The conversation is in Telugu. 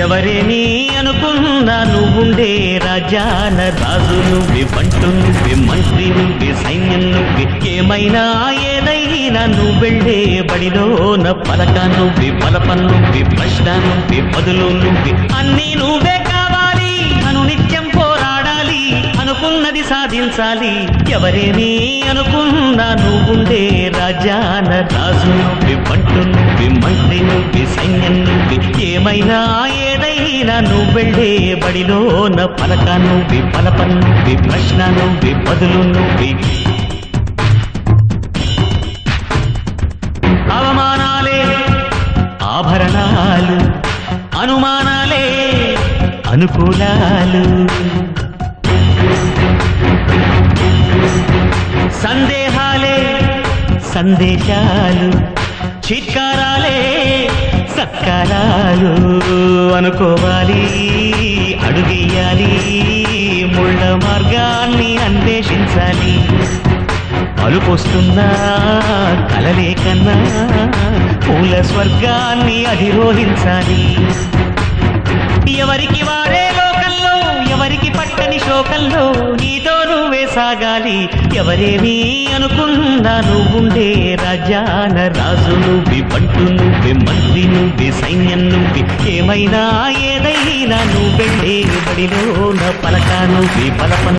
ఎవరేని అనుకున్నా నువ్వుండే రాజాన రాజు నువ్వే, బంటు నువ్వే, మంత్రి నువ్వే, సైన్యం నువ్వే, ఏమైనా ఏదైనా నువ్వెళ్ళే బడిలోన పలక నువ్వే, పలపం నువ్వే, ప్రశ్న నువ్వే, బదులు నువ్వే, అన్నీ నువ్వే కావాలి. అనునిత్యం పోరాడాలి, అనుకున్నది సాధించాలి. ఎవరేని అనుకున్నా నువ్వుండే రాజాన రాజు నువ్వే, బంటు నువ్వే, మంత్రి నువ్వే, సైన్యం నువ్వే, ఏమైనా ఏదైనా నువ్వెళ్ళే బడిలోన పలక నువ్వే, పలపం నువ్వే, ప్రశ్న నువ్వే, బదులు నువ్వే. అవమానాలే ఆభరణాలు, అనుమానాలే అనుకూలాలు, సందేహాలే సందేశాలు, చిత్కారాలే సత్కారాలు. అనుకోవాలి, అడుగేయాలి, ముళ్ళ మార్గాన్ని అన్వేషించాలి. అలుపొస్తున్నా కలలే కన్నా పూల స్వర్గాన్ని అధిరోహించాలి. ఎవరికి వారే లోకంలో, ఎవరికి పట్టని శోకంలో, నీతో నువ్వే సాగాలి. ఎవరేమీ అనుకున్నా నువ్వుండే రాజాన రాజు నువ్వే, బంటు నువ్వే, మంత్రి నువ్వే, సైన్యం నువ్వే, ఏమైనా ఏదైనా నువ్వెళ్ళే బడిలోన పలక నువ్వే, పలపం